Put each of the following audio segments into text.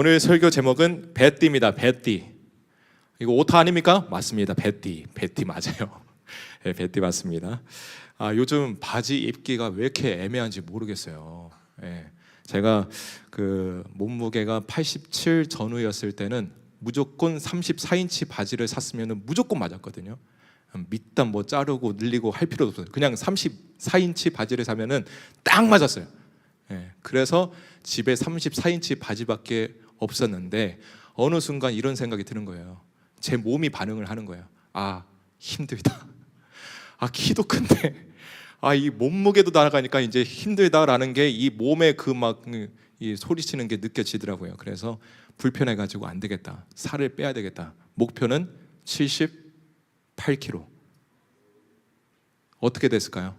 오늘 설교 제목은 배띠입니다. 배띠. 이거 오타 아닙니까? 맞습니다. 배띠. 배띠 맞아요. 네, 배띠 맞습니다. 요즘 바지 입기가 왜 이렇게 애매한지 모르겠어요. 네, 제가 그 몸무게가 87 전후였을 때는 무조건 34인치 바지를 샀으면 무조건 맞았거든요. 밑단 뭐 자르고 늘리고 할 필요도 없어요. 그냥 34인치 바지를 사면은 딱 맞았어요. 네, 그래서 집에 34인치 바지밖에 없었는데 어느 순간 이런 생각이 드는 거예요. 제 몸이 반응을 하는 거예요. 힘들다. 키도 큰데 이 몸무게도 나가니까 이제 힘들다라는 게 이 몸에 그 막 이 소리치는 게 느껴지더라고요. 그래서 불편해가지고 안 되겠다. 살을 빼야 되겠다. 목표는 78kg. 어떻게 됐을까요?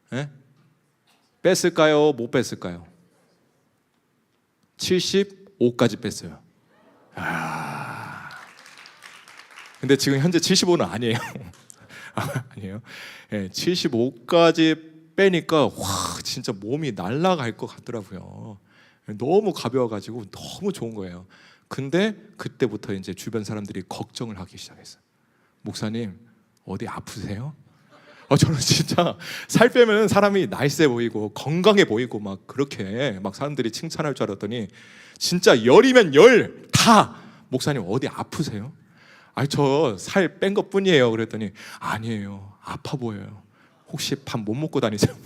네? 뺐을까요? 못 뺐을까요? 75까지 뺐어요. 근데 지금 현재 75는 아니에요. 아니에요. 네, 75까지 빼니까 와 진짜 몸이 날아갈 것 같더라고요. 너무 가벼워가지고 너무 좋은 거예요. 근데 그때부터 이제 주변 사람들이 걱정을 하기 시작했어요. 목사님 어디 아프세요? 저는 진짜 살 빼면 사람이 나이스해 보이고 건강해 보이고 막 그렇게 막 사람들이 칭찬할 줄 알았더니 진짜 열이면 열 다 목사님 어디 아프세요? 저 살 뺀 것 뿐이에요. 그랬더니 아니에요. 아파 보여요. 혹시 밥 못 먹고 다니세요?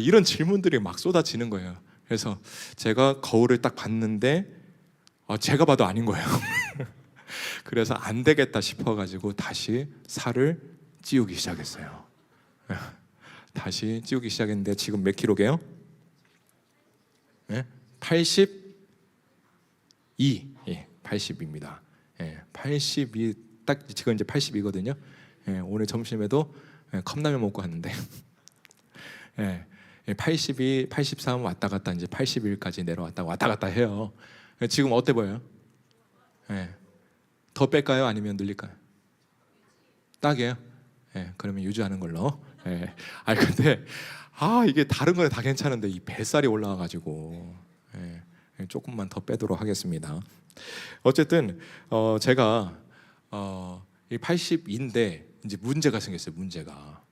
이런 질문들이 막 쏟아지는 거예요. 그래서 제가 거울을 딱 봤는데 제가 봐도 아닌 거예요. 그래서 안 되겠다 싶어가지고 다시 살을 찌우기 시작했어요. 다시 찌우기 시작했는데 지금 몇 킬로게요? 82. 80입니다. 82 딱 지금 이제 82거든요. 오늘 점심에도 컵라면 먹고 왔는데 82, 83 왔다 갔다 이제 81까지 내려왔다 왔다 갔다 해요. 지금 어때 보여요? 더 뺄까요? 아니면 늘릴까요? 딱이에요. 그러면 유지하는 걸로. 근데 이게 다른 거는 다 괜찮은데 이 뱃살이 올라와가지고 조금만 더 빼도록 하겠습니다. 어쨌든 제가 이 80인데 이제 문제가 생겼어요. 문제가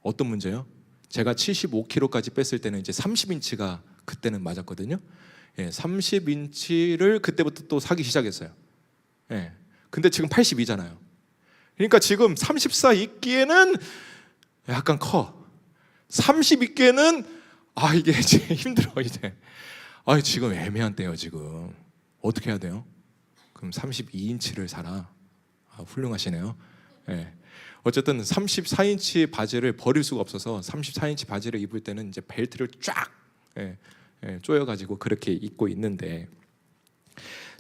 어떤 문제요? 제가 75kg까지 뺐을 때는 이제 30인치가 그때는 맞았거든요. 30인치를 그때부터 또 사기 시작했어요. 근데 지금 82잖아요. 그러니까 지금 34 있기에는 약간 커. 30 있기에는 이게 이제 힘들어 이제. 지금 애매한 때예요. 지금 어떻게 해야 돼요? 그럼 32인치를 사라. 훌륭하시네요. 어쨌든 34인치 바지를 버릴 수가 없어서 34인치 바지를 입을 때는 이제 벨트를 쫙 조여가지고 그렇게 입고 있는데,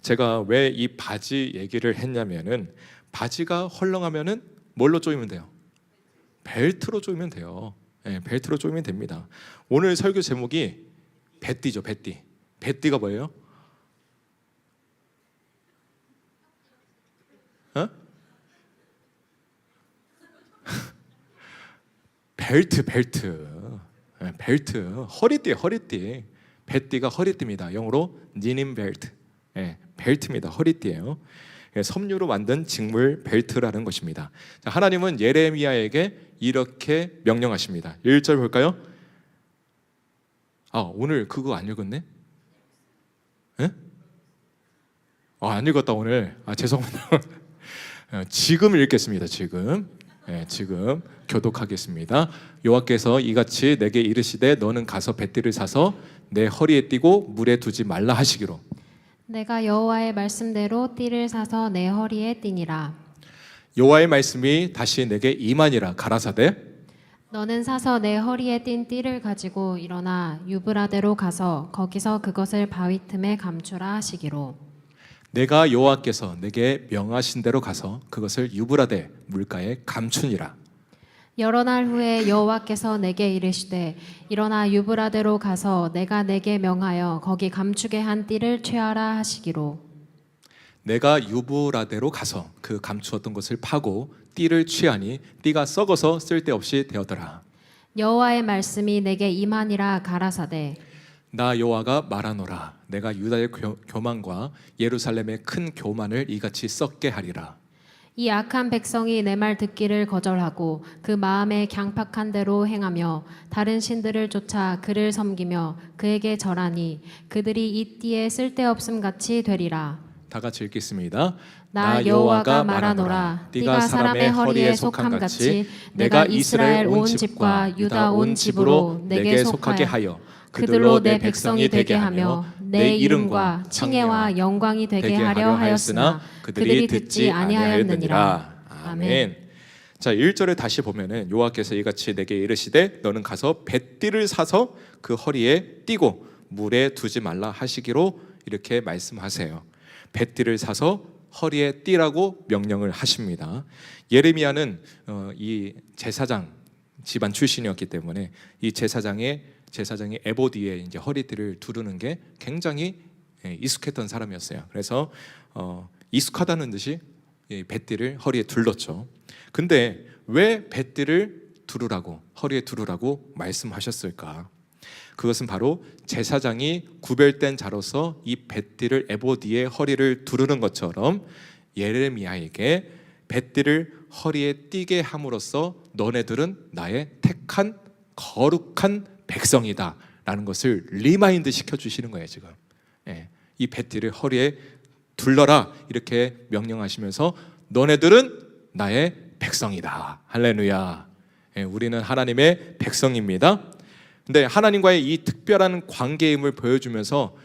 제가 왜 이 바지 얘기를 했냐면은 바지가 헐렁하면은 뭘로 조이면 돼요? 벨트로 조이면 돼요. 벨트로 조이면 됩니다. 오늘 설교 제목이 배띠죠. 배띠. 배띠가 뭐예요? 벨트. 벨트. 허리띠. 배띠가 허리띠입니다. 영어로 니닌 벨트. 벨트입니다. 허리띠예요. 섬유로 만든 직물 벨트라는 것입니다. 자, 하나님은 예레미야에게 이렇게 명령하십니다. 1절 볼까요? 오늘 그거 안 읽었네? 안 읽었다 오늘. 죄송합니다. 지금 읽겠습니다. 지금 교독하겠습니다. 여호와께서 이같이 내게 이르시되 너는 가서 배띠를 사서 내 허리에 띠고 물에 두지 말라 하시기로. 내가 여호와의 말씀대로 띠를 사서 내 허리에 띠니라. 여호와의 말씀이 다시 내게 임하니라 가라사대 너는 사서 내 허리에 띈 띠를 가지고 일어나 유브라데로 가서 거기서 그것을 바위 틈에 감추라 하시기로. 내가 여호와께서 내게 명하신 대로 가서 그것을 유브라데 물가에 감추니라. 여러 날 후에 여호와께서 내게 이르시되 일어나 유브라데로 가서 내가 내게 명하여 거기 감추게 한 띠를 취하라 하시기로. 내가 유브라데로 가서 그 감추었던 것을 파고 띠를 취하니 띠가 썩어서 쓸데없이 되었더라. 여호와의 말씀이 내게 임하니라 가라사대 나 여호와가 말하노라. 내가 유다의 교만과 예루살렘의 큰 교만을 이같이 썩게 하리라. 이 악한 백성이 내 말 듣기를 거절하고 그 마음에 강팍한 대로 행하며 다른 신들을 쫓아 그를 섬기며 그에게 절하니 그들이 이 띠에 쓸데없음 같이 되리라. 다 같이 읽겠습니다. 나 여호와가 말하노라. 띠가 사람의 허리에 속함 같이 내가 이스라엘 온 집과 유다 온 집으로 내게 속하게 하여 그들로 내 백성이 되게 하며 내 이름과 칭혜와 영광이 되게 하려 하였으나 그들이 듣지 아니하였느니라. 아멘. 자, 1절에 다시 보면은 여호와께서 이같이 내게 이르시되 너는 가서 뱃띠를 사서 그 허리에 띠고 물에 두지 말라 하시기로 이렇게 말씀하세요. 뱃띠를 사서 허리에 띠라고 명령을 하십니다. 예레미야는 이 제사장 집안 출신이었기 때문에 이 제사장이 에보드에 이제 허리띠를 두르는 게 굉장히 익숙했던 사람이었어요. 그래서 익숙하다는 듯이 이 뱃띠를 허리에 둘렀죠. 근데 왜 뱃띠를 두르라고 허리에 두르라고 말씀하셨을까? 그것은 바로 제사장이 구별된 자로서 이 뱃띠를 에보드의 허리를 두르는 것처럼 예레미야에게 뱃띠를 허리에 띠게 함으로써 너네들은 나의 택한 거룩한 백성이다 라는 것을 리마인드 시켜주시는 거예요. 지금 이 뱃띠를 허리에 둘러라 이렇게 명령하시면서 너네들은 나의 백성이다. 할렐루야. 우리는 하나님의 백성입니다. 근데 하나님과의 이 특별한 관계임을 보여주면서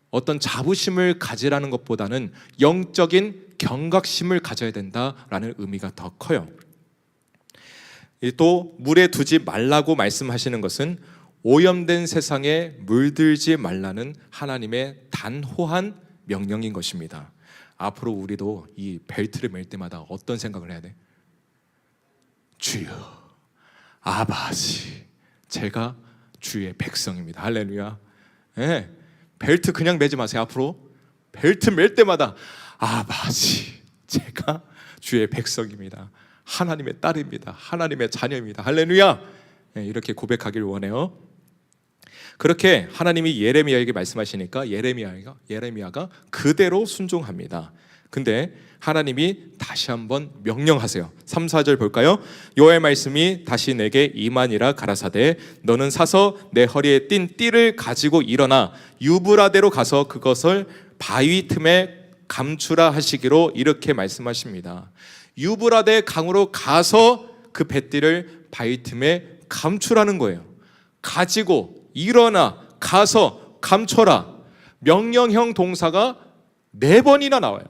어떤 자부심을 가지라는 것보다는 영적인 경각심을 가져야 된다라는 의미가 더 커요. 또 물에 두지 말라고 말씀하시는 것은 오염된 세상에 물들지 말라는 하나님의 단호한 명령인 것입니다. 앞으로 우리도 이 벨트를 맬 때마다 어떤 생각을 해야 돼? 주여, 아버지, 제가 주의 백성입니다. 할렐루야. 벨트 그냥 매지 마세요. 앞으로 벨트 맬 때마다 아버지, 제가 주의 백성입니다. 하나님의 딸입니다. 하나님의 자녀입니다. 할렐루야. 이렇게 고백하길 원해요. 그렇게 하나님이 예레미야에게 말씀하시니까 예레미야가 그대로 순종합니다. 근데 하나님이 다시 한번 명령하세요. 3, 4절 볼까요? 여호와의 말씀이 다시 내게 임하니라 가라사대 너는 사서 내 허리에 띈 띠를 가지고 일어나 유브라데로 가서 그것을 바위 틈에 감추라 하시기로 이렇게 말씀하십니다. 유브라데 강으로 가서 그 뱃띠를 바위 틈에 감추라는 거예요. 가지고 일어나 가서 감춰라. 명령형 동사가 4번이나 나와요.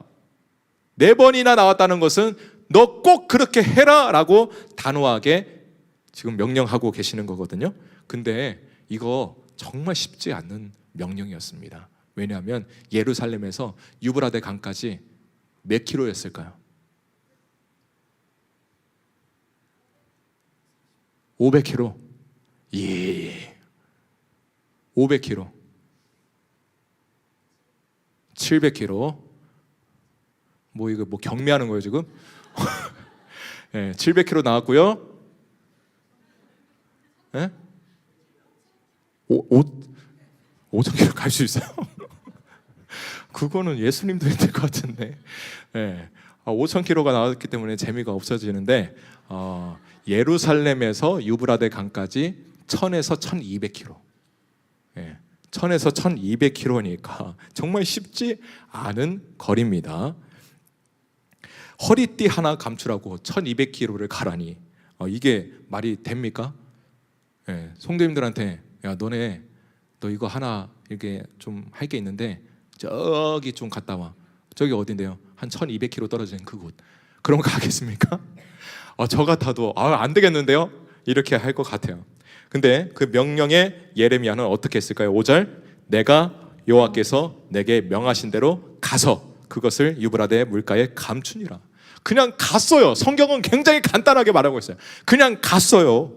4번이나 나왔다는 것은 너 꼭 그렇게 해라 라고 단호하게 지금 명령하고 계시는 거거든요. 근데 이거 정말 쉽지 않은 명령이었습니다. 왜냐하면 예루살렘에서 유브라데 강까지 몇 킬로였을까요? 500km. 예. 500km. 700km. 이거 경매하는 거예요, 지금? 네, 700km 나왔고요. 네? 5,000km 갈 수 있어요? 그거는 예수님도 힘들 것 같은데. 네. 5,000km가 나왔기 때문에 재미가 없어지는데 예루살렘에서 유브라데 강까지 1000에서 1200km. 1000에서 1200km니까 정말 쉽지 않은 거리입니다. 허리띠 하나 감추라고 1200km를 가라니 이게 말이 됩니까? 성도님들한테 야 너 이거 하나 이렇게 좀 할 게 있는데 저기 좀 갔다 와. 저기 어딘데요? 한 1200km 떨어진 그곳. 그럼 가겠습니까? 저 같아도 안 되겠는데요? 이렇게 할 것 같아요. 근데 그 명령에 예레미야는 어떻게 했을까요? 5절 내가 여호와께서 내게 명하신 대로 가서 그것을 유브라데 물가에 감추니라. 그냥 갔어요. 성경은 굉장히 간단하게 말하고 있어요. 그냥 갔어요.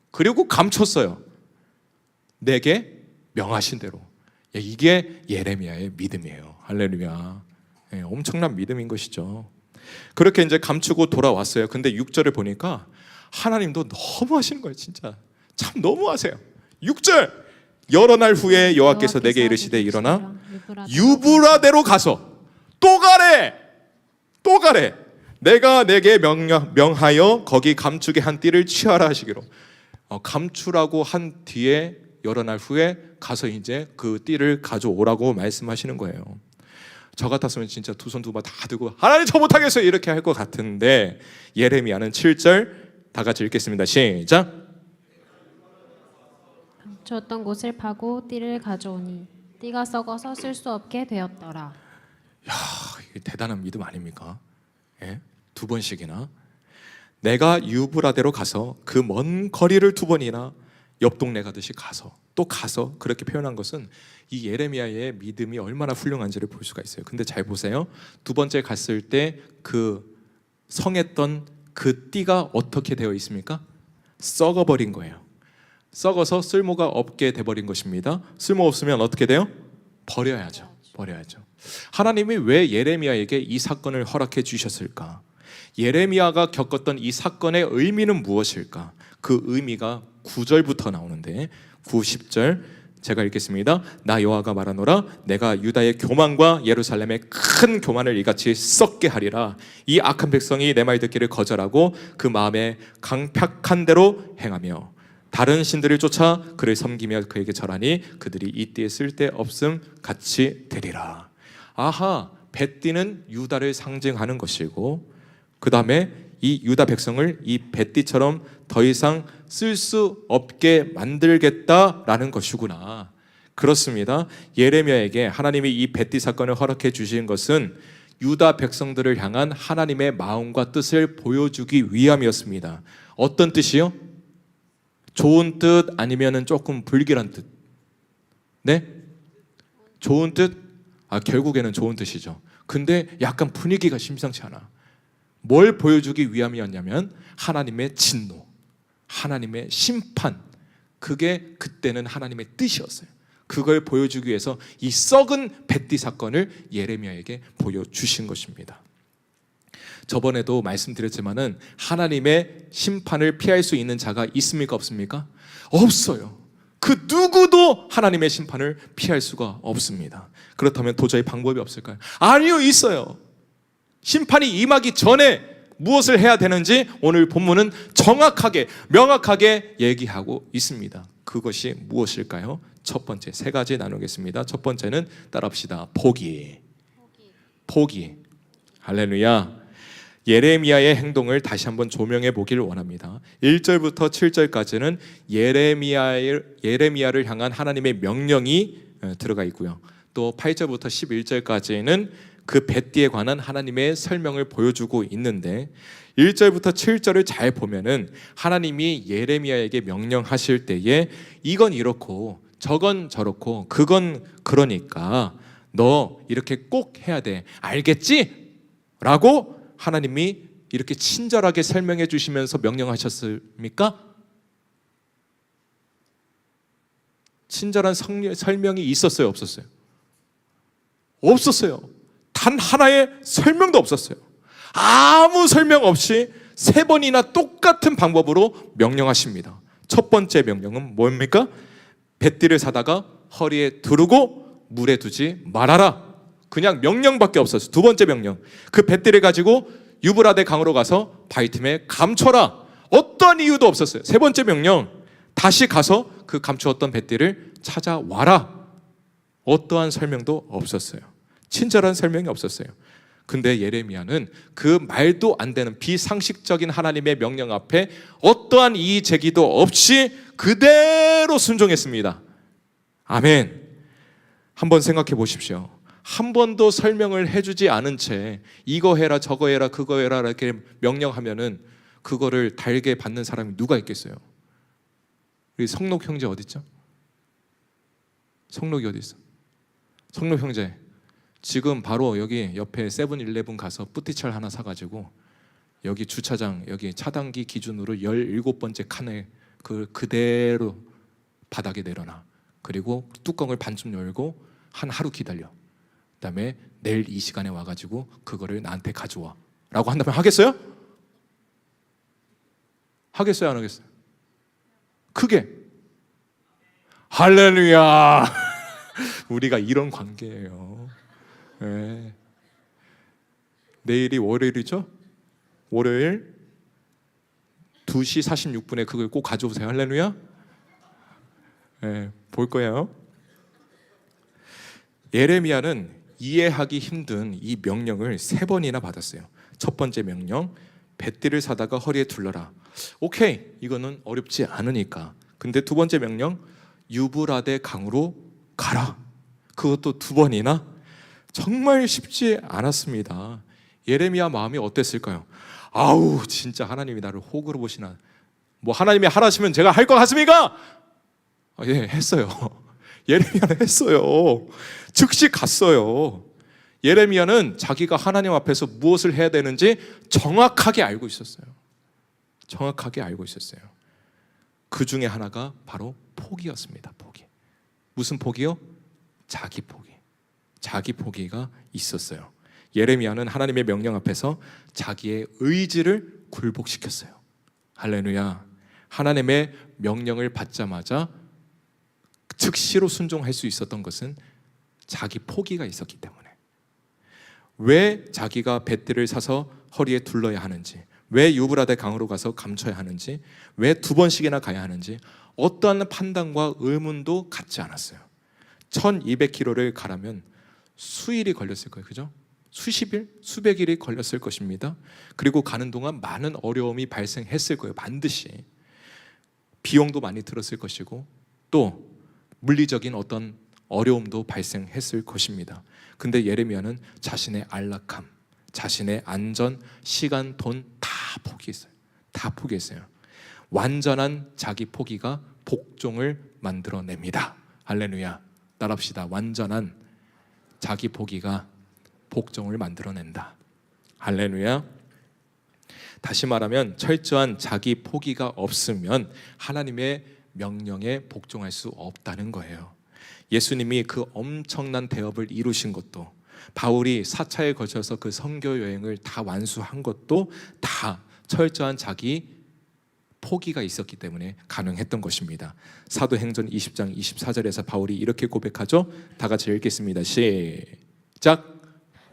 그리고 감췄어요. 내게 명하신 대로. 이게 예레미야의 믿음이에요. 할렐루야. 엄청난 믿음인 것이죠. 그렇게 이제 감추고 돌아왔어요. 근데 6절을 보니까 하나님도 너무 하시는 거예요. 진짜 참 너무 하세요. 6절 여러 날 후에 여호와께서 내게 이르시되 일어나 유브라데로 가서 또 가래 내가 내게 명하여 거기 감추게 한 띠를 취하라 하시기로. 감추라고 한 뒤에 여러 날 후에 가서 이제 그 띠를 가져오라고 말씀하시는 거예요. 저 같았으면 진짜 두 손 두 발 다 들고 하나님 저 못하겠어요 이렇게 할 것 같은데, 예레미야는 7절 다 같이 읽겠습니다. 시작. 감추었던 곳을 파고 띠를 가져오니 띠가 썩어서 쓸 수 없게 되었더라. 이게 대단한 믿음 아닙니까? 예? 두 번씩이나 내가 유브라데로 가서 그 먼 거리를 두 번이나 옆 동네 가듯이 가서 또 가서, 그렇게 표현한 것은 이 예레미야의 믿음이 얼마나 훌륭한지를 볼 수가 있어요. 근데 잘 보세요. 두 번째 갔을 때 그 성했던 그 띠가 어떻게 되어 있습니까? 썩어버린 거예요. 썩어서 쓸모가 없게 돼버린 것입니다. 쓸모 없으면 어떻게 돼요? 버려야죠. 하나님이 왜 예레미야에게 이 사건을 허락해 주셨을까? 예레미야가 겪었던 이 사건의 의미는 무엇일까? 그 의미가 9절부터 나오는데 9, 10절 제가 읽겠습니다. 나 여호와가 말하노라 내가 유다의 교만과 예루살렘의 큰 교만을 이같이 썩게 하리라. 이 악한 백성이 내 말 듣기를 거절하고 그 마음에 강팍한 대로 행하며 다른 신들을 쫓아 그를 섬기며 그에게 절하니 그들이 이 띠에 쓸데없음 같이 되리라. 아하, 뱃띠는 유다를 상징하는 것이고, 그 다음에 이 유다 백성을 이 뱃띠처럼 더 이상 쓸 수 없게 만들겠다라는 것이구나. 그렇습니다. 예레미야에게 하나님이 이 뱃띠 사건을 허락해 주신 것은 유다 백성들을 향한 하나님의 마음과 뜻을 보여주기 위함이었습니다. 어떤 뜻이요? 좋은 뜻 아니면은 조금 불길한 뜻? 네? 좋은 뜻? 결국에는 좋은 뜻이죠. 근데 약간 분위기가 심상치 않아. 뭘 보여주기 위함이었냐면 하나님의 진노, 하나님의 심판, 그게 그때는 하나님의 뜻이었어요. 그걸 보여주기 위해서 이 썩은 뱃띠 사건을 예레미야에게 보여주신 것입니다. 저번에도 말씀드렸지만은 하나님의 심판을 피할 수 있는 자가 있습니까? 없습니까? 없어요. 그 누구도 하나님의 심판을 피할 수가 없습니다. 그렇다면 도저히 방법이 없을까요? 아니요, 있어요. 심판이 임하기 전에 무엇을 해야 되는지 오늘 본문은 정확하게 명확하게 얘기하고 있습니다. 그것이 무엇일까요? 첫 번째, 세 가지 나누겠습니다. 첫 번째는 따라합시다. 포기. 할렐루야. 예레미야의 행동을 다시 한번 조명해 보기를 원합니다. 1절부터 7절까지는 예레미야를 향한 하나님의 명령이 들어가 있고요. 또 8절부터 11절까지는 그 뱃띠에 관한 하나님의 설명을 보여주고 있는데, 1절부터 7절을 잘 보면은 하나님이 예레미야에게 명령하실 때에 이건 이렇고 저건 저렇고 그건 그러니까 너 이렇게 꼭 해야 돼, 알겠지? 라고 하나님이 이렇게 친절하게 설명해 주시면서 명령하셨습니까? 친절한 설명이 있었어요, 없었어요? 없었어요. 단 하나의 설명도 없었어요. 아무 설명 없이 세 번이나 똑같은 방법으로 명령하십니다. 첫 번째 명령은 뭡니까? 뱃띠를 사다가 허리에 두르고 물에 두지 말아라. 그냥 명령밖에 없었어요. 두 번째 명령, 그 뱃띠를 가지고 유브라데 강으로 가서 바위 틈에 감춰라. 어떤 이유도 없었어요. 세 번째 명령, 다시 가서 그 감추었던 뱃띠를 찾아와라. 어떠한 설명도 없었어요. 친절한 설명이 없었어요. 근데 예레미야는 그 말도 안 되는 비상식적인 하나님의 명령 앞에 어떠한 이의 제기도 없이 그대로 순종했습니다. 아멘. 한번 생각해 보십시오. 한 번도 설명을 해주지 않은 채 이거 해라 저거 해라 그거 해라 이렇게 명령하면은 그거를 달게 받는 사람이 누가 있겠어요? 우리 성록 형제 어디 있죠? 성록이 어디 있어? 성록 형제, 지금 바로 여기 옆에 세븐일레븐 가서 뿌티철 하나 사가지고 여기 주차장 여기 차단기 기준으로 17번째 칸에 그대로 바닥에 내려놔. 그리고 뚜껑을 반쯤 열고 한 하루 기다려. 그다음에 내일 이 시간에 와가지고 그거를 나한테 가져와 라고 한다면 하겠어요? 하겠어요, 안 하겠어요? 크게 할렐루야. 우리가 이런 관계예요. 네. 내일이 월요일이죠? 월요일 2시 46분에 그걸 꼭 가져오세요. 할렐루야. 네, 볼 거예요. 예레미야는 이해하기 힘든 이 명령을 3번이나 받았어요. 첫 번째 명령, 뱃띠를 사다가 허리에 둘러라. 오케이, 이거는 어렵지 않으니까. 근데 두 번째 명령, 유브라데 강으로 가라. 그것도 2번이나. 정말 쉽지 않았습니다. 예레미야 마음이 어땠을까요? 아우, 진짜 하나님이 나를 호구로 보시나. 뭐 하나님이 하라시면 제가 할 것 같습니까? 예, 했어요. 예레미야는 했어요. 즉시 갔어요. 예레미야는 자기가 하나님 앞에서 무엇을 해야 되는지 정확하게 알고 있었어요. 정확하게 알고 있었어요. 그 중에 하나가 바로 포기였습니다. 포기. 무슨 포기요? 자기 포기. 자기 포기가 있었어요. 예레미야는 하나님의 명령 앞에서 자기의 의지를 굴복시켰어요. 할렐루야. 하나님의 명령을 받자마자 즉시로 순종할 수 있었던 것은 자기 포기가 있었기 때문에. 왜 자기가 뱃띠를 사서 허리에 둘러야 하는지, 왜 유브라데 강으로 가서 감춰야 하는지, 왜 2번씩이나 가야 하는지 어떠한 판단과 의문도 갖지 않았어요. 1200km를 가라면 수일이 걸렸을 거예요. 그죠? 수십 일, 수백 일이 걸렸을 것입니다. 그리고 가는 동안 많은 어려움이 발생했을 거예요. 반드시. 비용도 많이 들었을 것이고 또 물리적인 어떤 어려움도 발생했을 것입니다. 근데 예레미야는 자신의 안락함, 자신의 안전, 시간, 돈 다 포기했어요. 다 포기했어요. 완전한 자기 포기가 복종을 만들어냅니다. 할렐루야. 따라합시다. 완전한 자기 포기가 복종을 만들어낸다. 할렐루야. 다시 말하면 철저한 자기 포기가 없으면 하나님의 명령에 복종할 수 없다는 거예요. 예수님이 그 엄청난 대업을 이루신 것도, 바울이 4차에 걸쳐서 그 선교 여행을 다 완수한 것도 다 철저한 자기 포기가 있었기 때문에 가능했던 것입니다. 사도행전 20장 24절에서 바울이 이렇게 고백하죠. 다 같이 읽겠습니다. 시작.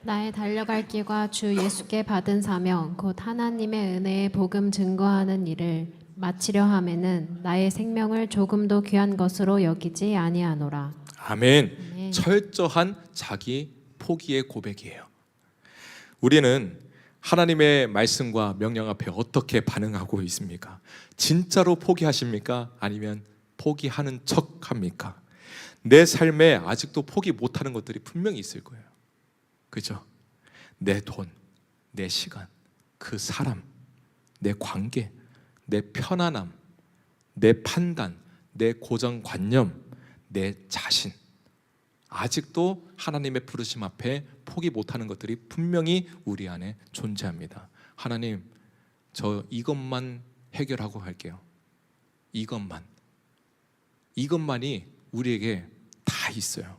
나의 달려갈 길과 주 예수께 받은 사명 곧 하나님의 은혜의 복음 증거하는 일을 마치려 하면은 나의 생명을 조금도 귀한 것으로 여기지 아니하노라. 아멘. 아멘. 철저한 자기 포기의 고백이에요. 우리는 하나님의 말씀과 명령 앞에 어떻게 반응하고 있습니까? 진짜로 포기하십니까? 아니면 포기하는 척합니까? 내 삶에 아직도 포기 못하는 것들이 분명히 있을 거예요. 그죠? 내 돈, 내 시간, 그 사람, 내 관계, 내 편안함, 내 판단, 내 고정관념, 내 자신. 아직도 하나님의 부르심 앞에 포기 못하는 것들이 분명히 우리 안에 존재합니다. 하나님, 저 이것만 해결하고 갈게요. 이것만이 우리에게 다 있어요.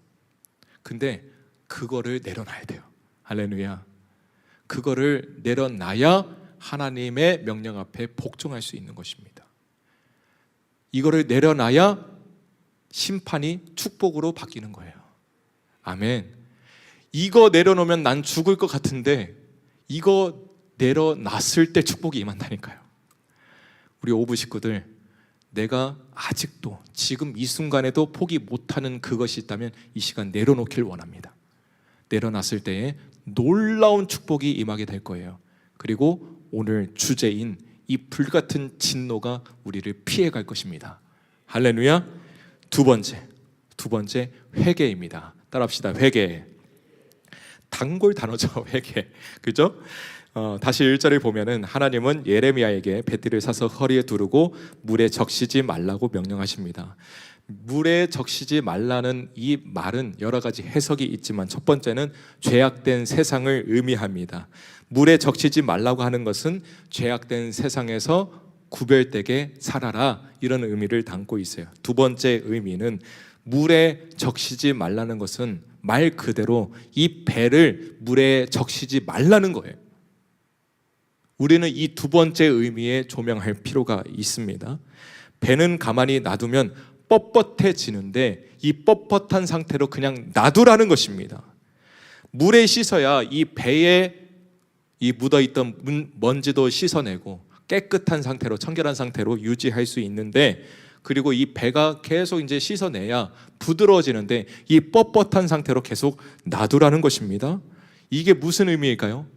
근데 그거를 내려놔야 돼요. 할렐루야. 그거를 내려놔야 하나님의 명령 앞에 복종할 수 있는 것입니다. 이거를 내려놔야 심판이 축복으로 바뀌는 거예요. 아멘. 이거 내려놓으면 난 죽을 것 같은데 이거 내려놨을 때 축복이 임한다니까요. 우리 오부 식구들, 내가 아직도 지금 이 순간에도 포기 못하는 그것이 있다면 이 시간 내려놓길 원합니다. 내려놨을 때에 놀라운 축복이 임하게 될 거예요. 그리고 오늘 주제인 이 불같은 진노가 우리를 피해갈 것입니다. 할렐루야. 두 번째 회개입니다. 따라합시다. 회개. 단골 단어죠. 회개. 그죠? 다시 1절을 보면은 하나님은 예레미야에게 뱃띠를 사서 허리에 두르고 물에 적시지 말라고 명령하십니다. 물에 적시지 말라는 이 말은 여러 가지 해석이 있지만 첫 번째는 죄악된 세상을 의미합니다. 물에 적시지 말라고 하는 것은 죄악된 세상에서 구별되게 살아라, 이런 의미를 담고 있어요. 두 번째 의미는 물에 적시지 말라는 것은 말 그대로 이 배를 물에 적시지 말라는 거예요. 우리는 이 두 번째 의미에 조명할 필요가 있습니다. 배는 가만히 놔두면 뻣뻣해지는데 이 뻣뻣한 상태로 그냥 놔두라는 것입니다. 물에 씻어야 이 배에 이 묻어있던 먼지도 씻어내고 깨끗한 상태로, 청결한 상태로 유지할 수 있는데, 그리고 이 배가 계속 이제 씻어내야 부드러워지는데 이 뻣뻣한 상태로 계속 놔두라는 것입니다. 이게 무슨 의미일까요?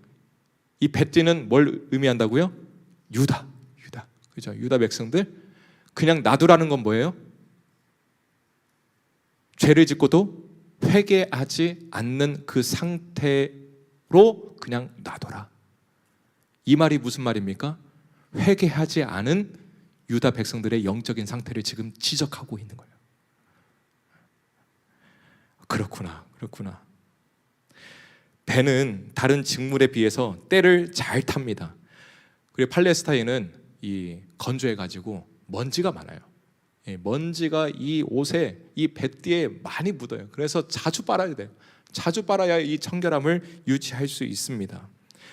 이 배띠는 뭘 의미한다고요? 유다. 그죠? 유다 백성들 그냥 놔두라는 건 뭐예요? 죄를 짓고도 회개하지 않는 그 상태로 그냥 놔둬라. 이 말이 무슨 말입니까? 회개하지 않은 유다 백성들의 영적인 상태를 지금 지적하고 있는 거예요. 그렇구나. 배는 다른 직물에 비해서 때를 잘 탑니다. 그리고 팔레스타인은 이 건조해가지고 먼지가 많아요. 먼지가 이 옷에, 이 배띠에 많이 묻어요. 그래서 자주 빨아야 돼요. 자주 빨아야 이 청결함을 유지할 수 있습니다.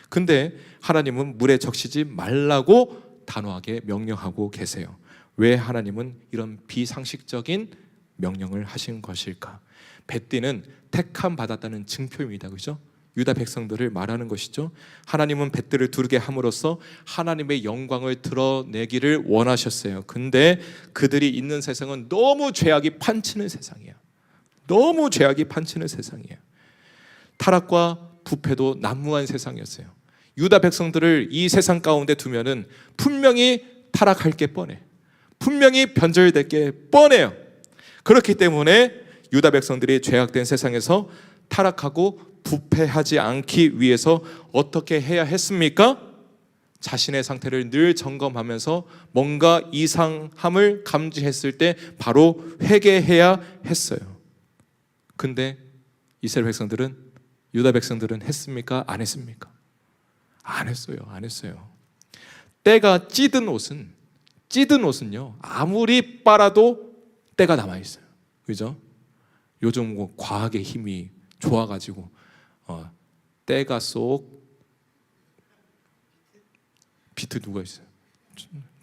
근데 하나님은 물에 적시지 말라고 단호하게 명령하고 계세요. 왜 하나님은 이런 비상식적인 명령을 하신 것일까? 배띠는 택함 받았다는 증표입니다. 그죠? 유다 백성들을 말하는 것이죠. 하나님은 배띠를 두르게 함으로써 하나님의 영광을 드러내기를 원하셨어요. 근데 그들이 있는 세상은 너무 죄악이 판치는 세상이에요. 너무 죄악이 판치는 세상이에요. 타락과 부패도 난무한 세상이었어요. 유다 백성들을 이 세상 가운데 두면은 분명히 타락할 게 뻔해. 분명히 변절될 게 뻔해요. 그렇기 때문에 유다 백성들이 죄악된 세상에서 타락하고 부패하지 않기 위해서 어떻게 해야 했습니까? 자신의 상태를 늘 점검하면서 뭔가 이상함을 감지했을 때 바로 회개해야 했어요. 근데 이스라엘 백성들은, 유다 백성들은 했습니까? 안 했습니까? 안 했어요. 때가 찌든 옷은요 아무리 빨아도 때가 남아있어요. 그죠? 요즘 뭐 과학의 힘이 좋아가지고 때가 쏙, 비트 누가 있어요?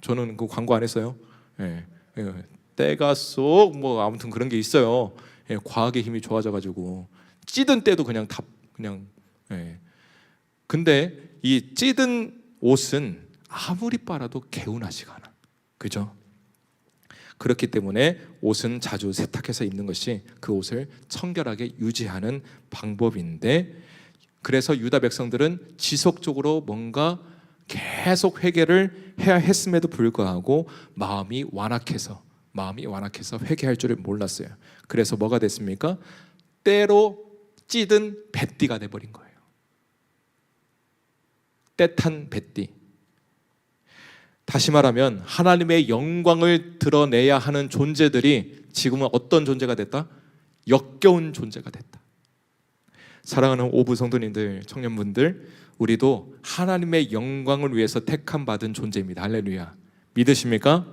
저는 그 광고 안 했어요. 때가 쏙 뭐 아무튼 그런 게 있어요. 과학의 힘이 좋아져가지고 찌든 때도 그냥 다 그냥. 근데 이 찌든 옷은 아무리 빨아도 개운하지가 않아. 그죠? 그렇기 때문에 옷은 자주 세탁해서 입는 것이 그 옷을 청결하게 유지하는 방법인데, 그래서 유다 백성들은 지속적으로 뭔가 계속 회개를 해야 했음에도 불구하고 마음이 완악해서 회개할 줄을 몰랐어요. 그래서 뭐가 됐습니까? 때로 찌든 배띠가 돼버린 거예요. 때탄 배띠. 다시 말하면 하나님의 영광을 드러내야 하는 존재들이 지금은 어떤 존재가 됐다? 역겨운 존재가 됐다. 사랑하는 오부 성도님들, 청년분들, 우리도 하나님의 영광을 위해서 택함 받은 존재입니다. 할렐루야. 믿으십니까?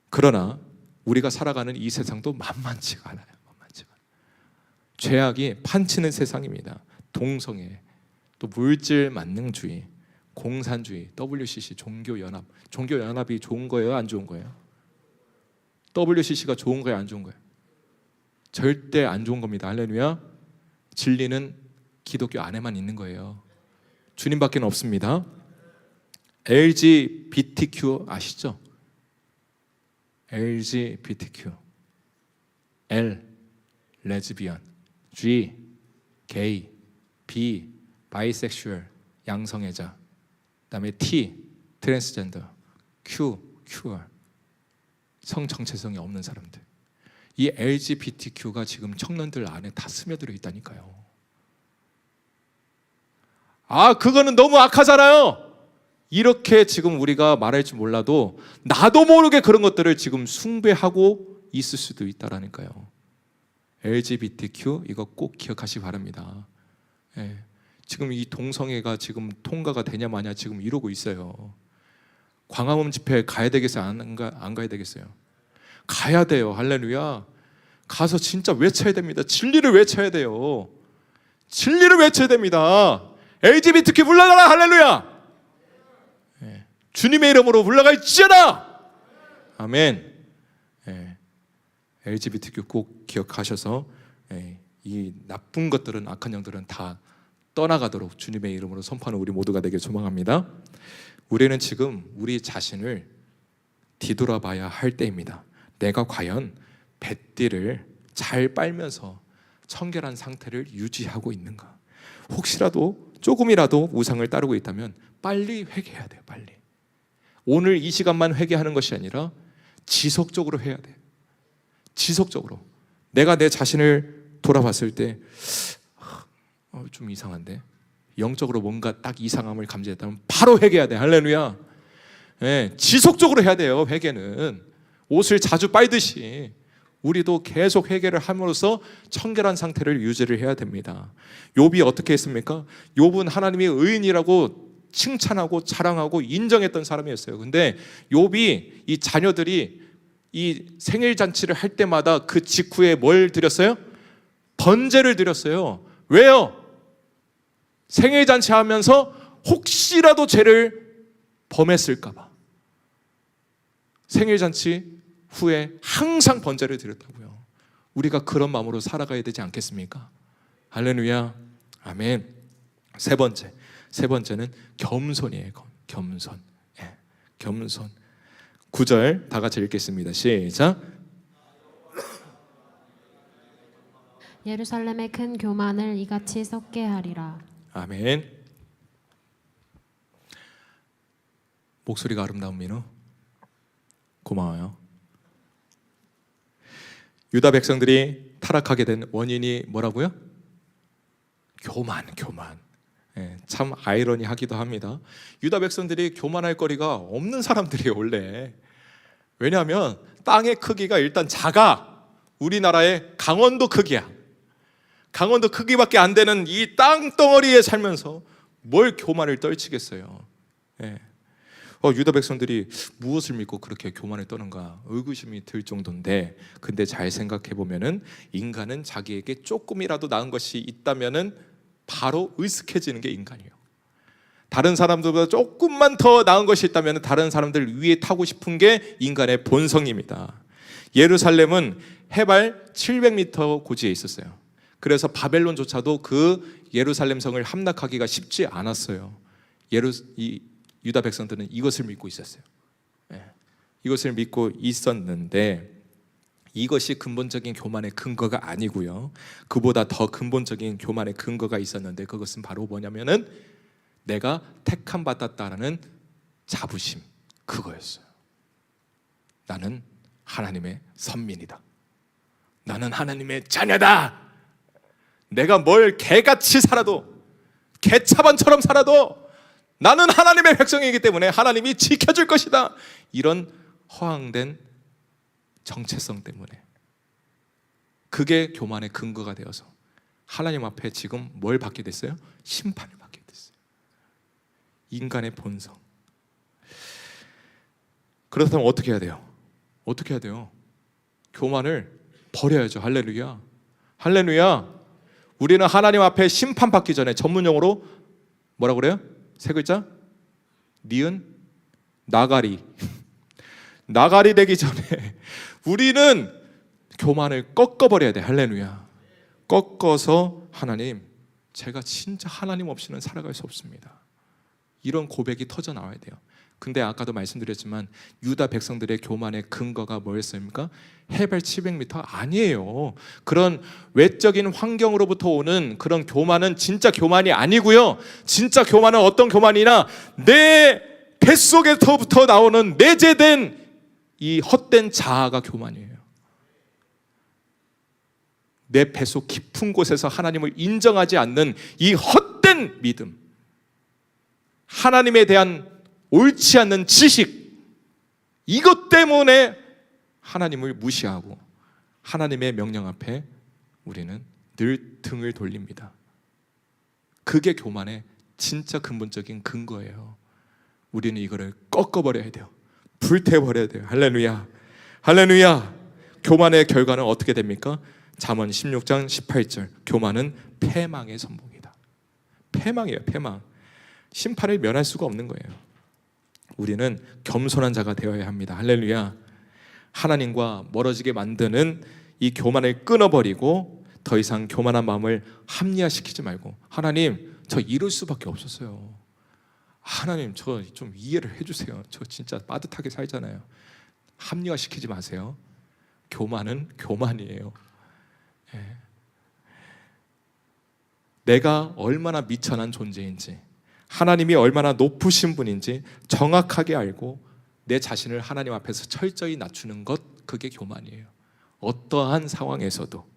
그러나 우리가 살아가는 이 세상도 만만치가 않아요. 죄악이 판치는 세상입니다. 동성애, 또 물질 만능주의, 공산주의, WCC, 종교연합. 종교연합이 좋은 거예요? 안 좋은 거예요? WCC가 좋은 거예요? 안 좋은 거예요? 절대 안 좋은 겁니다. 할렐루야. 진리는 기독교 안에만 있는 거예요. 주님밖에 없습니다. LGBTQ 아시죠? LGBTQ. L, 레즈비언. G, 게이. B, 바이섹슈얼, 양성애자. 그다음에 T, 트랜스젠더. Q, 큐어. 성 정체성이 없는 사람들. 이 LGBTQ가 지금 청년들 안에 다 스며들어 있다니까요. 그거는 너무 악하잖아요. 이렇게 지금 우리가 말할 줄 몰라도 나도 모르게 그런 것들을 지금 숭배하고 있을 수도 있다라니까요. LGBTQ 이거 꼭 기억하시기 바랍니다. 지금 이 동성애가 지금 통과가 되냐 마냐 지금 이러고 있어요. 광화문 집회 가야 되겠어요? 안 가야 되겠어요? 가야 돼요. 할렐루야. 가서 진짜 외쳐야 됩니다. 진리를 외쳐야 돼요. 진리를 외쳐야 됩니다. LGBTQ 물러가라. 할렐루야. 주님의 이름으로 물러갈지어다. 아멘. LGBTQ 꼭 기억하셔서 이 나쁜 것들은, 악한 영들은 다 떠나가도록 주님의 이름으로 선포하는 우리 모두가 되길 소망합니다. 우리는 지금 우리 자신을 뒤돌아봐야 할 때입니다. 내가 과연 뱃띠를 잘 빨면서 청결한 상태를 유지하고 있는가? 혹시라도 조금이라도 우상을 따르고 있다면 빨리 회개해야 돼요. 빨리. 오늘 이 시간만 회개하는 것이 아니라 지속적으로 해야 돼요. 지속적으로. 내가 내 자신을 돌아봤을 때 좀 이상한데, 영적으로 뭔가 딱 이상함을 감지했다면 바로 회개해야 돼. 할렐루야. 지속적으로 해야 돼요. 회개는 옷을 자주 빨듯이 우리도 계속 회개를 함으로써 청결한 상태를 유지를 해야 됩니다. 욥이 어떻게 했습니까? 욥은 하나님이 의인이라고 칭찬하고 자랑하고 인정했던 사람이었어요. 근데 욥이 이 자녀들이 이 생일 잔치를 할 때마다 그 직후에 뭘 드렸어요? 번제를 드렸어요. 왜요? 생일 잔치 하면서 혹시라도 죄를 범했을까 봐. 생일 잔치 후에 항상 번제를 드렸다고요. 우리가 그런 마음으로 살아가야 되지 않겠습니까? 할렐루야. 아멘. 세 번째는 겸손이에요. 겸손. 겸손. 9절 다 같이 읽겠습니다. 시작. 예루살렘의 큰 교만을 이같이 썩게 하리라. 아멘. 목소리가 아름다운 민우, 고마워요. 유다 백성들이 타락하게 된 원인이 뭐라고요? 교만. 참 아이러니하기도 합니다. 유다 백성들이 교만할 거리가 없는 사람들이에요, 원래. 왜냐하면 땅의 크기가 일단 작아. 우리나라의 강원도 크기야. 강원도 크기밖에 안 되는 이 땅덩어리에 살면서 뭘 교만을 떨치겠어요. 유다 백성들이 무엇을 믿고 그렇게 교만을 떠는가 의구심이 들 정도인데, 근데 잘 생각해 보면은 인간은 자기에게 조금이라도 나은 것이 있다면은 바로 의식해지는 게 인간이에요. 다른 사람들보다 조금만 더 나은 것이 있다면 다른 사람들 위에 타고 싶은 게 인간의 본성입니다. 예루살렘은 해발 700m 고지에 있었어요. 그래서 바벨론조차도 그 예루살렘 성을 함락하기가 쉽지 않았어요. 유다 백성들은 이것을 믿고 있었어요. 이것을 믿고 있었는데 이것이 근본적인 교만의 근거가 아니고요. 그보다 더 근본적인 교만의 근거가 있었는데, 그것은 바로 뭐냐면은 내가 택함 받았다라는 자부심, 그거였어요. 나는 하나님의 선민이다. 나는 하나님의 자녀다. 내가 뭘 개같이 살아도, 개차반처럼 살아도 나는 하나님의 백성이기 때문에 하나님이 지켜줄 것이다. 이런 허황된 정체성 때문에, 그게 교만의 근거가 되어서 하나님 앞에 지금 뭘 받게 됐어요? 심판을 받게 됐어요. 인간의 본성. 그렇다면 어떻게 해야 돼요? 어떻게 해야 돼요? 교만을 버려야죠. 할렐루야. 할렐루야. 우리는 하나님 앞에 심판받기 전에, 전문용어로 뭐라고 그래요? 세 글자? 니은 나가리. 나가리 되기 전에 우리는 교만을 꺾어버려야 돼. 할렐루야. 꺾어서 하나님, 제가 진짜 하나님 없이는 살아갈 수 없습니다. 이런 고백이 터져 나와야 돼요. 근데 아까도 말씀드렸지만 유다 백성들의 교만의 근거가 뭐였습니까? 해발 700m 아니에요. 그런 외적인 환경으로부터 오는 그런 교만은 진짜 교만이 아니고요. 진짜 교만은 어떤 교만이나 내 뱃속에서부터 나오는 내재된 이 헛된 자아가 교만이에요. 내 뱃속 깊은 곳에서 하나님을 인정하지 않는 이 헛된 믿음, 하나님에 대한 옳지 않는 지식, 이것 때문에 하나님을 무시하고 하나님의 명령 앞에 우리는 늘 등을 돌립니다. 그게 교만의 진짜 근본적인 근거예요. 우리는 이거를 꺾어버려야 돼요. 불태워버려야 돼요. 할렐루야. 할렐루야. 교만의 결과는 어떻게 됩니까? 잠언 16장 18절. 교만은 패망의 선봉이다. 패망이에요. 패망. 심판을 면할 수가 없는 거예요. 우리는 겸손한 자가 되어야 합니다. 할렐루야. 하나님과 멀어지게 만드는 이 교만을 끊어버리고 더 이상 교만한 마음을 합리화시키지 말고, 하나님 저 이럴 수밖에 없었어요, 하나님 저 좀 이해를 해주세요, 저 진짜 빠듯하게 살잖아요. 합리화시키지 마세요. 교만은 교만이에요. 예. 내가 얼마나 미천한 존재인지, 하나님이 얼마나 높으신 분인지 정확하게 알고 내 자신을 하나님 앞에서 철저히 낮추는 것, 그게 교만이에요. 어떠한 상황에서도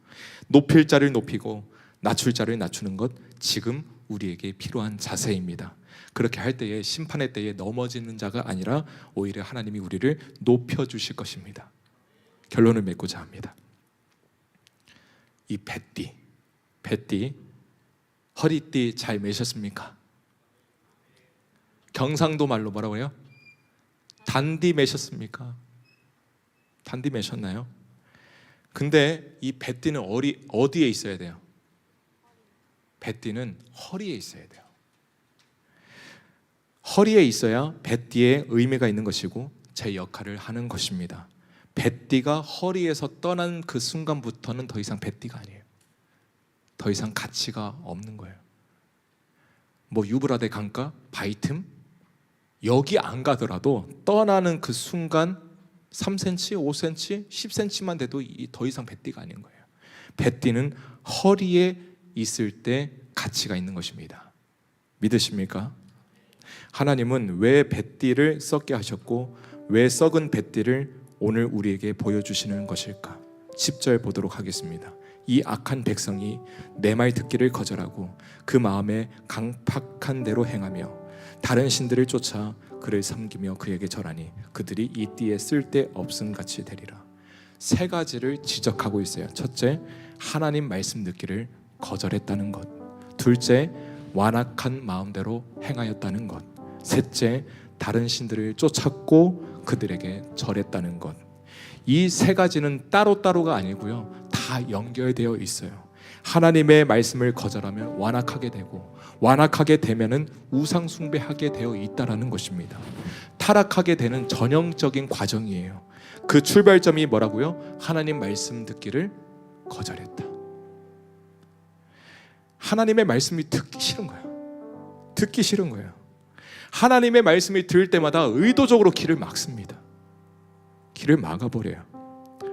높일 자를 높이고 낮출 자를 낮추는 것, 지금 우리에게 필요한 자세입니다. 그렇게 할 때에, 심판의 때에 넘어지는 자가 아니라 오히려 하나님이 우리를 높여주실 것입니다. 결론을 맺고자 합니다. 이 뱃띠 허리띠 잘 매셨습니까? 경상도 말로 뭐라고 해요? 단디 매셨습니까? 단디 매셨나요? 근데 이 뱃띠는 어디에 있어야 돼요? 뱃띠는 허리에 있어야 돼요. 허리에 있어야 뱃띠에 의미가 있는 것이고 제 역할을 하는 것입니다. 뱃띠가 허리에서 떠난 그 순간부터는 더 이상 뱃띠가 아니에요. 더 이상 가치가 없는 거예요. 뭐 유브라데 강가, 바이틈, 여기 안 가더라도 떠나는 그 순간 3cm, 5cm, 10cm만 돼도 더 이상 뱃띠가 아닌 거예요. 뱃띠는 허리에 있을 때 가치가 있는 것입니다. 믿으십니까? 하나님은 왜 뱃띠를 썩게 하셨고 왜 썩은 뱃띠를 오늘 우리에게 보여주시는 것일까? 10절 보도록 하겠습니다. 이 악한 백성이 내 말 듣기를 거절하고 그 마음에 강팍한 대로 행하며 다른 신들을 쫓아 그를 섬기며 그에게 절하니 그들이 이 띠에 쓸데없음 같이 되리라. 세 가지를 지적하고 있어요. 첫째, 하나님 말씀 듣기를 거절했다는 것. 둘째, 완악한 마음대로 행하였다는 것. 셋째, 다른 신들을 쫓았고 그들에게 절했다는 것. 이 세 가지는 따로따로가 아니고요, 다 연결되어 있어요. 하나님의 말씀을 거절하면 완악하게 되고, 완악하게 되면은 우상 숭배하게 되어 있다라는 것입니다. 타락하게 되는 전형적인 과정이에요. 그 출발점이 뭐라고요? 하나님 말씀 듣기를 거절했다. 하나님의 말씀이 듣기 싫은 거예요. 듣기 싫은 거예요. 하나님의 말씀이 들을 때마다 의도적으로 길을 막습니다. 길을 막아버려요.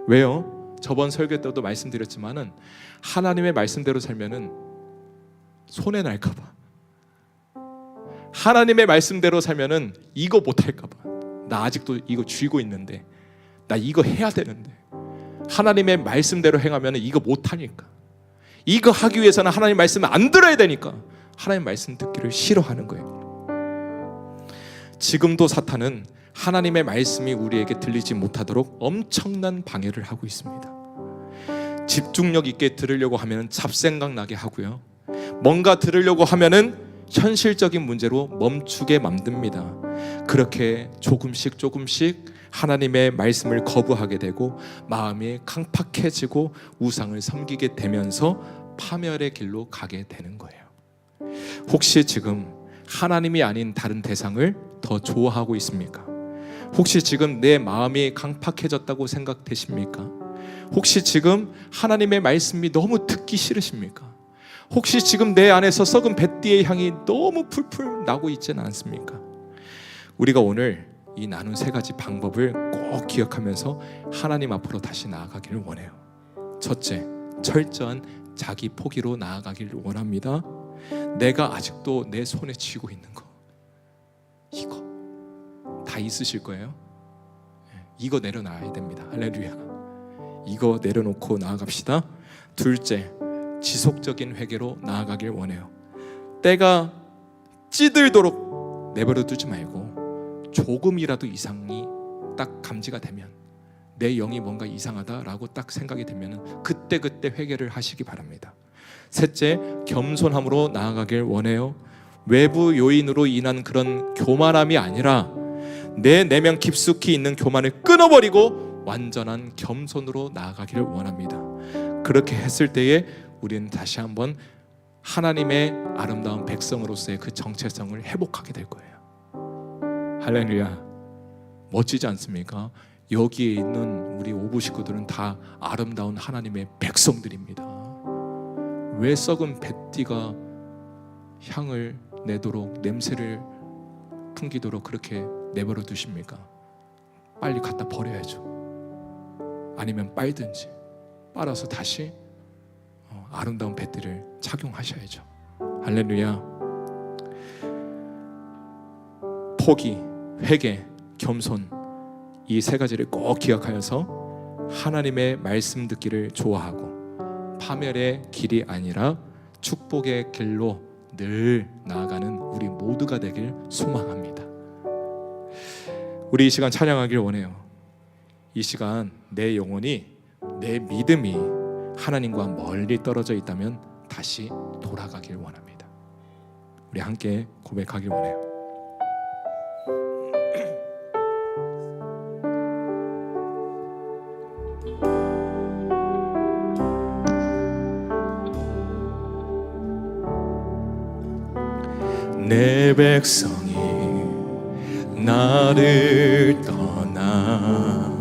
왜요? 저번 설교 때도 말씀드렸지만은 하나님의 말씀대로 살면은 손해 날까봐, 하나님의 말씀대로 살면은 이거 못할까봐, 나 아직도 이거 쥐고 있는데, 나 이거 해야 되는데, 하나님의 말씀대로 행하면은 이거 못하니까, 이거 하기 위해서는 하나님 말씀을 안 들어야 되니까 하나님 말씀 듣기를 싫어하는 거예요. 지금도 사탄은 하나님의 말씀이 우리에게 들리지 못하도록 엄청난 방해를 하고 있습니다. 집중력 있게 들으려고 하면 잡생각 나게 하고요, 뭔가 들으려고 하면은 현실적인 문제로 멈추게 만듭니다. 그렇게 조금씩 하나님의 말씀을 거부하게 되고 마음이 강팍해지고 우상을 섬기게 되면서 파멸의 길로 가게 되는 거예요. 혹시 지금 하나님이 아닌 다른 대상을 더 좋아하고 있습니까? 혹시 지금 내 마음이 강팍해졌다고 생각되십니까? 혹시 지금 하나님의 말씀이 너무 듣기 싫으십니까? 혹시 지금 내 안에서 썩은 뱃띠의 향이 너무 풀풀 나고 있지는 않습니까? 우리가 오늘 이 나눈 세 가지 방법을 꼭 기억하면서 하나님 앞으로 다시 나아가기를 원해요. 첫째, 철저한 자기 포기로 나아가기를 원합니다. 내가 아직도 내 손에 쥐고 있는 거, 이거 다 있으실 거예요. 이거 내려놔야 됩니다. 할렐루야. 이거 내려놓고 나아갑시다. 둘째, 지속적인 회개로 나아가길 원해요. 때가 찌들도록 내버려 두지 말고 조금이라도 이상이 딱 감지가 되면, 내 영이 뭔가 이상하다라고 딱 생각이 되면 그때 회개를 하시기 바랍니다. 셋째, 겸손함으로 나아가길 원해요. 외부 요인으로 인한 그런 교만함이 아니라 내 내면 깊숙이 있는 교만을 끊어버리고 완전한 겸손으로 나아가기를 원합니다. 그렇게 했을 때에 우리는 다시 한번 하나님의 아름다운 백성으로서의 그 정체성을 회복하게 될 거예요. 할렐루야. 멋지지 않습니까? 여기에 있는 우리 오부 식구들은 다 아름다운 하나님의 백성들입니다. 왜 썩은 뱃띠가 향을 내도록, 냄새를 풍기도록 그렇게 내버려 두십니까? 빨리 갖다 버려야죠. 아니면 빨든지 빨아서 다시 아름다운 뱃띠를 착용하셔야죠. 할렐루야. 포기, 회개, 겸손, 이 세 가지를 꼭 기억하여서 하나님의 말씀 듣기를 좋아하고 파멸의 길이 아니라 축복의 길로 늘 나아가는 우리 모두가 되길 소망합니다. 우리 이 시간 찬양하길 원해요. 이 시간 내 영혼이, 내 믿음이 하나님과 멀리 떨어져 있다면 다시 돌아가길 원합니다. 우리 함께 고백하길 원해요. 내 백성이 나를 떠나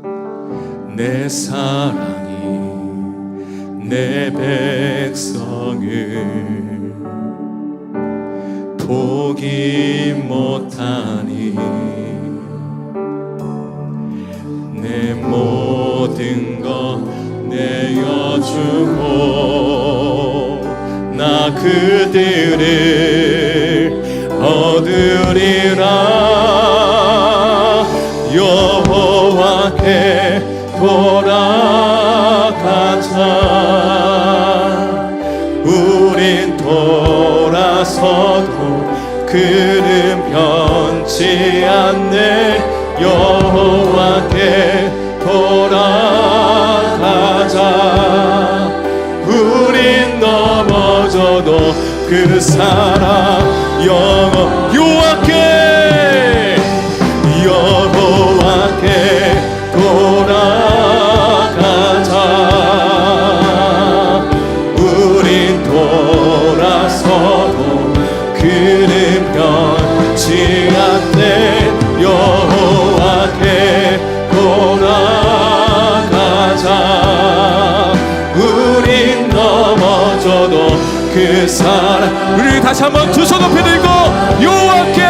돌아섰지만 내 사랑이 내 백성을 포기 못하니 내 모든 것 내어주고 나 그들을 얻으리라. 여호와께 돌아가자. 우린 돌아서도 그는 변치 않네. 여호와께 돌아가자. 우린 넘어져도 그 사랑 여호와께 돌아가자. 우린 돌아서도 그는 변치 않네. 여호와께 돌아가자. 우린 넘어져도 그 사랑. 우리 다시 한번 두 손 높이 들고 여호와께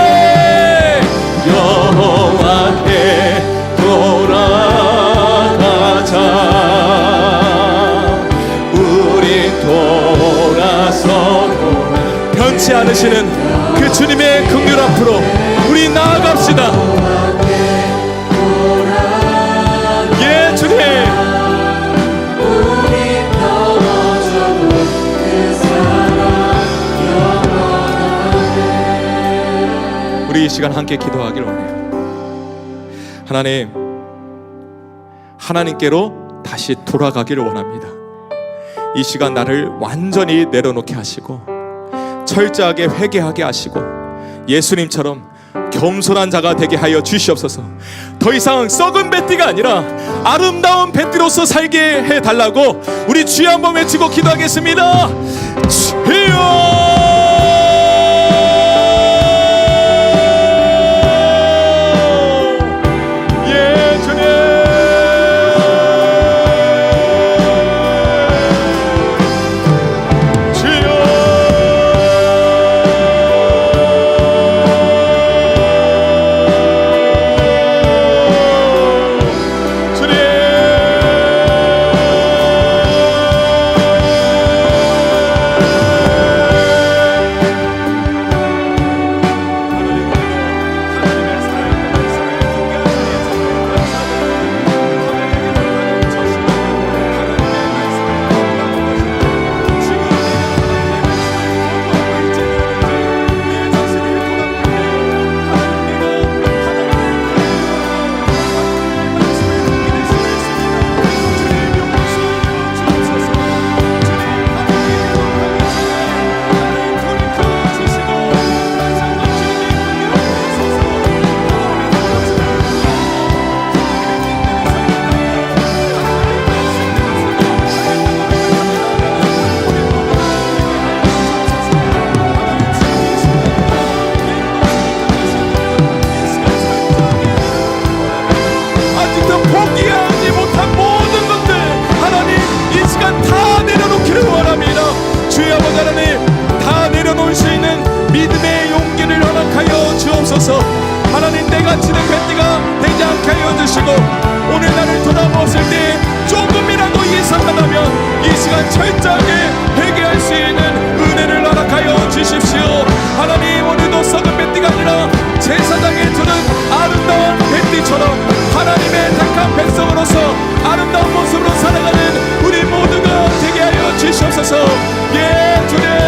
돌아가자. 우린 돌아서도 변치 않으시는 그 주님의 긍휼 앞으로 우리 나아갑시다. 예, 주님. 우리 이 시간 함께 기도하길 원해요. 하나님, 하나님께로 다시 돌아가기를 원합니다. 이 시간 나를 완전히 내려놓게 하시고 철저하게 회개하게 하시고 예수님처럼 겸손한 자가 되게 하여 주시옵소서. 더 이상 썩은 뱃띠가 아니라 아름다운 뱃띠로서 살게 해달라고 우리 주여 한번 외치고 기도하겠습니다. 주여! 주시고 오늘 나를 돌아보았을 때 조금이라도 이상하다면 이 시간 철저하게 회개할 수 있는 은혜를 허락하여 주십시오. 하나님, 오늘도 썩은 뱃띠가 아니라 제사장에 두는 아름다운 뱃띠처럼 하나님의 택한 백성으로서 아름다운 모습으로 살아가는 우리 모두가 되게 하여 주시옵소서. 예, 주님.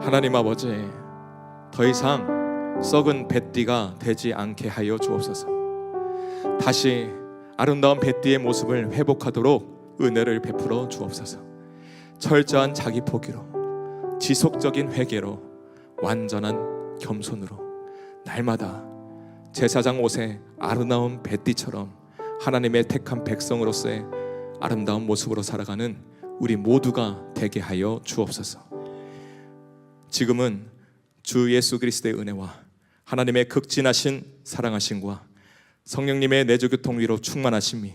하나님 아버지, 더 이상 썩은 뱃띠가 되지 않게 하여 주옵소서. 다시 아름다운 뱃띠의 모습을 회복하도록 은혜를 베풀어 주옵소서. 철저한 자기 포기로, 지속적인 회개로, 완전한 겸손으로 날마다 제사장 옷의 아름다운 뱃띠처럼 하나님의 택한 백성으로서의 아름다운 모습으로 살아가는 우리 모두가 되게 하여 주옵소서. 지금은 주 예수 그리스도의 은혜와 하나님의 극진하신 사랑하심과 성령님의 내주교통 위로 충만하심이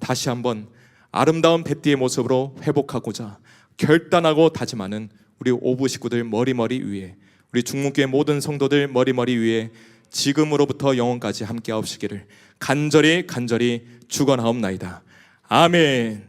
다시 한번 아름다운 뱃띠의 모습으로 회복하고자 결단하고 다짐하는 우리 오부 식구들 머리머리 위에, 우리 중문교회 모든 성도들 머리머리 위에 지금으로부터 영원까지 함께 하옵시기를 간절히 축원하옵나이다. 아멘.